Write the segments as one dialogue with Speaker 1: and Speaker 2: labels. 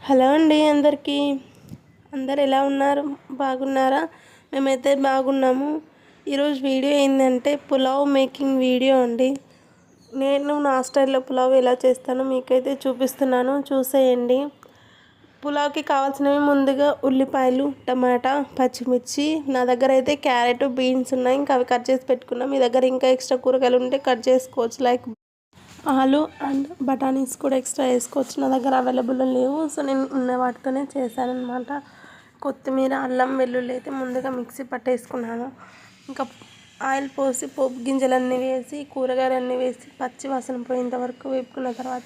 Speaker 1: Hello అండి అందరికీ. అందరు ఎలా ఉన్నారు? బాగున్నారా? మేమైతే బాగున్నాము. ఈరోజు వీడియో ఏంటంటే పులావ్ మేకింగ్ వీడియో అండి. నేను నా స్టైల్లో పులావ్ ఎలా చేస్తానో మీకైతే చూపిస్తున్నాను, చూసేయండి. పులావ్కి కావాల్సినవి ముందుగా ఉల్లిపాయలు, టమాటా, పచ్చిమిర్చి. నా దగ్గర అయితే క్యారెట్, బీన్స్ ఉన్నాయి, ఇంకా అవి కట్ చేసి పెట్టుకున్నాం. మీ దగ్గర ఇంకా ఎక్స్ట్రా కూరగాయలు ఉంటే కట్ చేసుకోవచ్చు, లైక్ ఆలు అండ్ బఠానీస్ కూడా ఎక్స్ట్రా వేసుకోవచ్చు. నా దగ్గర అవైలబుల్ లేవు, సో నేను ఉన్న వాటితోనే చేశానమాట. కొత్తిమీర, అల్లం వెల్లుల్లి అయితే ముందుగా మిక్సీ పట్టేసుకున్నాను. ఇంకా ఆయిల్ పోసి పోపు గింజలన్నీ వేసి కూరగాయలన్నీ వేసి పచ్చి వాసన పోయేంత వరకు వేపుకున్న తర్వాత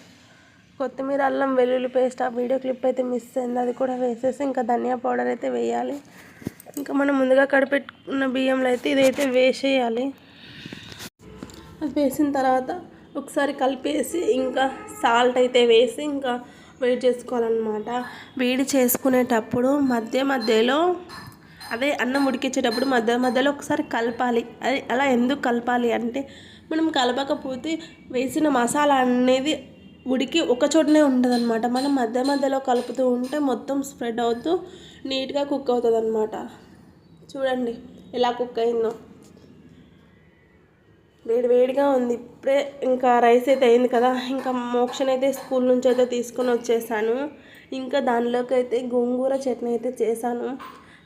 Speaker 1: కొత్తిమీర, అల్లం వెల్లుల్లి పేస్ట్, ఆ వీడియో క్లిప్ అయితే మిస్ అయింది, అది కూడా వేసేసి ఇంకా ధనియా పౌడర్ అయితే వేయాలి. ఇంకా మనం ముందుగా కడిపెట్టుకున్న బియ్యంలో అయితే ఇదైతే వేసేయాలి. అది వేసిన తర్వాత ఒకసారి కలిపేసి ఇంకా సాల్ట్ అయితే వేసి ఇంకా వేడి చేసుకోవాలన్నమాట. వేడి చేసుకునేటప్పుడు మధ్యలో అదే అన్నం ఉడికించేటప్పుడు మధ్యలో ఒకసారి కలపాలి. అది అలా ఎందుకు కలపాలి అంటే మనం కలపకపోతే వేసిన మసాలా అనేది ఉడికి ఒక చోటనే ఉంటుంది అనమాట. మనం మధ్యలో కలుపుతూ ఉంటే మొత్తం స్ప్రెడ్ అవుతూ నీట్గా కుక్ అవుతుంది అనమాట. చూడండి ఎలా కుక్ అయిందో. వేడిగా ఉంది. ఇప్పుడే ఇంకా రైస్ అయితే అయింది కదా. ఇంకా మోక్షన్ అయితే స్కూల్ నుంచి అయితే తీసుకొని వచ్చేసాను. ఇంకా దానిలోకి అయితే గోంగూర చట్నీ అయితే చేశాను.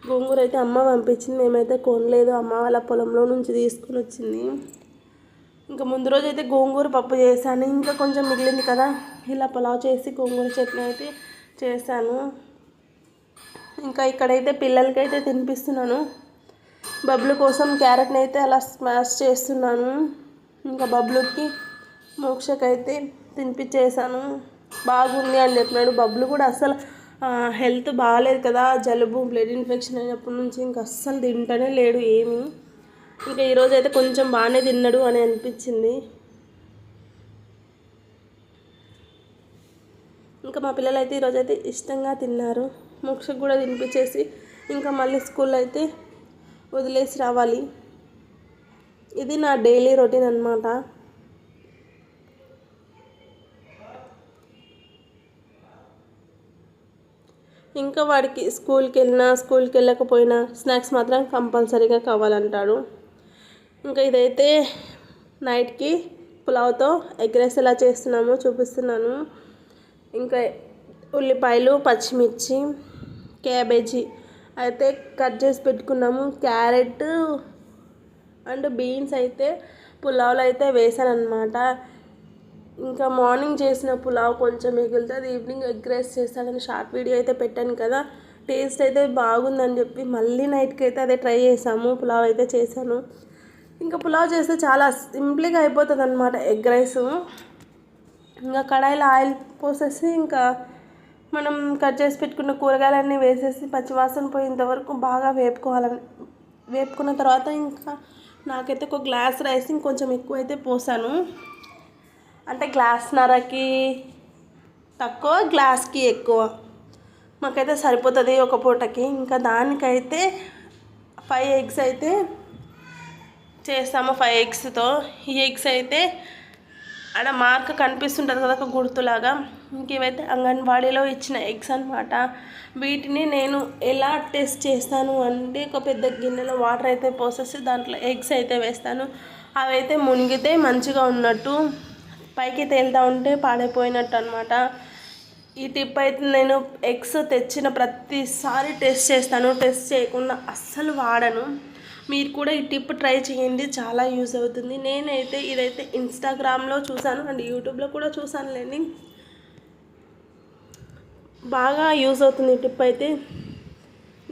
Speaker 1: గోంగూర అయితే అమ్మ పంపించింది, మేమైతే కొనలేదు, అమ్మ వాళ్ళ పొలంలో నుంచి తీసుకొని వచ్చింది. ఇంకా ముందు రోజు అయితే గోంగూర పప్పు చేశాను, ఇంకా కొంచెం మిగిలింది కదా, ఇలా పులావ్ చేసి గోంగూర చట్నీ అయితే చేశాను. ఇంకా ఇక్కడైతే పిల్లలకైతే తినిపిస్తున్నాను. బబ్లు కోసం క్యారెట్ని అయితే అలా స్మాష్ చేస్తున్నాను. ఇంకా బబ్లుకి మోక్షకైతే తినిపించేసాను. బాగుంది అని చెప్పినాడు. బబ్లు కూడా అస్సలు హెల్త్ బాగాలేదు కదా, జలుబు, బ్లడ్ ఇన్ఫెక్షన్ అయినప్పటి నుంచి ఇంకా అస్సలు తింటనే లేడు ఏమీ. ఇంకా ఈరోజు అయితే కొంచెం బాగానే తిన్నాడు అని అనిపించింది. ఇంకా మా పిల్లలు అయితే ఈరోజు అయితే ఇష్టంగా తిన్నారు. మోక్షకు కూడా తినిపించేసి ఇంకా మళ్ళీ స్కూల్లో అయితే వదిలేసి రావాలి. ఇది నా డైలీ రొటీన్ అన్నమాట. ఇంకా వాడికి స్కూల్కి వెళ్ళకపోయినా స్నాక్స్ మాత్రం కంపల్సరీగా కావాలంటాడు. ఇంకా ఇదైతే నైట్కి పులావ్తో ఎగ్ రైస్ ఎలా చేస్తున్నామో చూపిస్తున్నాను. ఇంకా ఉల్లిపాయలు, పచ్చిమిర్చి, క్యాబేజీ అయితే కట్ చేసి పెట్టుకున్నాము. క్యారెట్ అండ్ బీన్స్ అయితే పులావ్లో అయితే వేసాను అనమాట. ఇంకా మార్నింగ్ చేసిన పులావ్ కొంచెం మిగులుతుంది, ఈవినింగ్ ఎగ్ రైస్ చేస్తానని షార్ట్ వీడియో అయితే పెట్టాను కదా. టేస్ట్ అయితే బాగుందని చెప్పి మళ్ళీ నైట్కి అయితే అదే ట్రై చేసాము, పులావ్ అయితే చేశాను. ఇంకా పులావ్ చేస్తే చాలా సింపుల్గా అయిపోతుంది అనమాట ఎగ్ రైస్. ఇంకా కడాయిలో ఆయిల్ పోసేసి ఇంకా మనం కట్ చేసి పెట్టుకున్న కూరగాయలన్నీ వేసేసి పచ్చివాసన పోయేంత వరకు బాగా వేపుకున్న తర్వాత ఇంకా నాకైతే ఒక గ్లాస్ రైస్ ఇంకొంచెం ఎక్కువ అయితే పోసాను. అంటే గ్లాస్న్నరకి తక్కువ, గ్లాస్కి ఎక్కువ, మాకైతే సరిపోతుంది ఒక పూటకి. ఇంకా దానికైతే 5 ఎగ్స్ అయితే చేస్తాము. 5 ఎగ్స్తో ఈ ఎగ్స్ అయితే అక్కడ మార్క్ కనిపిస్తుంటుంది కదా ఒక గుర్తులాగా, ఇంక ఇవైతే అంగన్వాడీలో ఇచ్చిన ఎగ్స్ అనమాట. వీటిని నేను ఎలా టెస్ట్ చేస్తాను అంటే ఒక పెద్ద గిన్నెలో వాటర్ అయితే పోసేసి దాంట్లో ఎగ్స్ అయితే వేస్తాను. అవి అయితే మునిగితే మంచిగా ఉన్నట్టు, పైకి తేలుతూ ఉంటే పాడైపోయినట్టు అనమాట. ఈ టిప్ అయితే నేను ఎగ్స్ తెచ్చిన ప్రతిసారి టెస్ట్ చేస్తాను, టెస్ట్ చేయకుండా అస్సలు వాడను. మీరు కూడా ఈ టిప్ ట్రై చేయండి, చాలా యూజ్ అవుతుంది. నేనైతే ఇదైతే ఇన్స్టాగ్రామ్లో చూసాను అండ్ యూట్యూబ్లో కూడా చూసానులేండి, బాగా యూజ్ అవుతుంది ఈ టిప్ అయితే.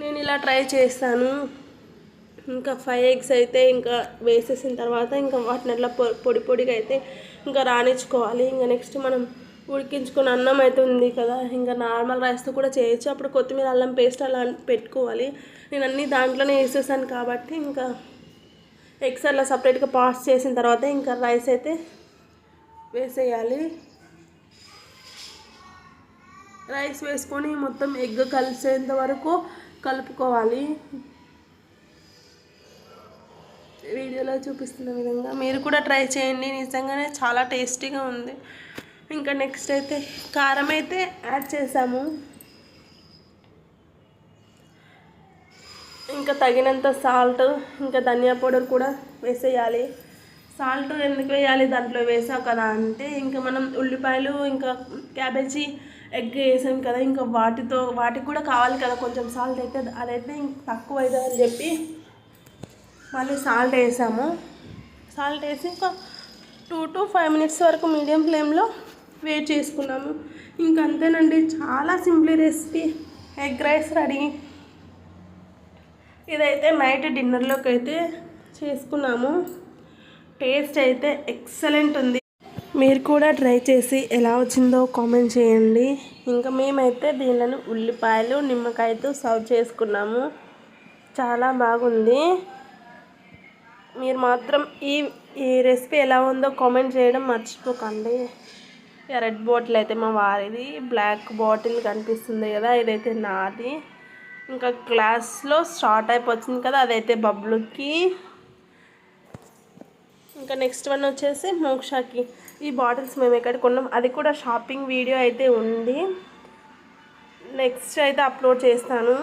Speaker 1: నేను ఇలా ట్రై చేస్తాను. ఇంకా 5 ఎగ్స్ అయితే ఇంకా వేసేసిన తర్వాత ఇంకా వాటిని అట్లా పొడిగా అయితే ఇంకా రానిచ్చుకోవాలి. ఇంకా నెక్స్ట్ మనం ఉడికించుకున్న అన్నం అయితే ఉంది కదా, ఇంకా నార్మల్ రైస్తో కూడా చేయొచ్చు. అప్పుడు కొత్తిమీర, అల్లం పేస్ట్ అలా పెట్టుకోవాలి. నేను అన్నీ దాంట్లోనే వేసేసాను కాబట్టి ఇంకా ఎగ్స్ అలా సపరేట్గా పాస్ చేసిన తర్వాత ఇంకా రైస్ అయితే వేసేయాలి. రైస్ వేసుకొని మొత్తం ఎగ్ కలిసేంత వరకు కలుపుకోవాలి. వీడియోలో చూపిస్తున్న విధంగా మీరు కూడా ట్రై చేయండి, నిజంగానే చాలా టేస్టీగా ఉంది. ఇంకా నెక్స్ట్ అయితే కారం అయితే యాడ్ చేసాము. ఇంకా తగినంత సాల్ట్, ఇంకా ధనియా పౌడర్ కూడా వేసేయాలి. సాల్ట్ ఎందుకు వేయాలి దాంట్లో వేసాం కదా అంటే, ఇంకా మనం ఉల్లిపాయలు ఇంకా క్యాబేజీ ఎగ్ వేసాం కదా, ఇంకా వాటికి కూడా కావాలి కదా కొంచెం సాల్ట్. అయితే అదైతే ఇంక తక్కువ అవుతుంది అని చెప్పి మళ్ళీ సాల్ట్ వేసాము. సాల్ట్ వేసి ఒక 2 to 5 minutes వరకు మీడియం ఫ్లేమ్లో వేట్ చేసుకున్నాము. ఇంకా అంతేనండి, చాలా simple recipe, egg rice ready. ఇదైతే నైట్ డిన్నర్లోకి అయితే చేసుకున్నాము. టేస్ట్ అయితే ఎక్సలెంట్ ఉంది. మీరు కూడా ట్రై చేసి ఎలా వచ్చిందో కామెంట్ చేయండి. ఇంకా మేమైతే దీనిలను ఉల్లిపాయలు నిమ్మకాయతో సర్వ్ చేసుకున్నాము. చాలా బాగుంది. మీరు మాత్రం ఈ రెసిపీ ఎలా ఉందో కామెంట్ చేయడం మర్చిపోకండి. రెడ్ బాటిల్ అయితే మా వారిది, బ్లాక్ బాటిల్ కనిపిస్తుంది కదా, ఇదైతే నాది. ఇంకా గ్లాస్లో స్టార్ట్ అయిపోతుంది కదా, అదైతే బబ్లుకి. ఇంకా నెక్స్ట్ వన్ వచ్చేసి మోక్షకి. ఈ బాటిల్స్ మేము ఎక్కడ కొన్నాం అది కూడా షాపింగ్ వీడియో అయితే ఉంది, నెక్స్ట్ అయితే అప్లోడ్ చేస్తాను.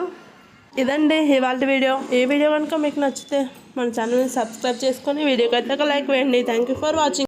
Speaker 1: ఇదండి ఇవాళ వీడియో. ఈ వీడియో కనుక మీకు నచ్చితే మన ఛానల్ని సబ్స్క్రైబ్ చేసుకొని వీడియోకి అయితే ఒక లైక్ వేయండి. Thank you for watching.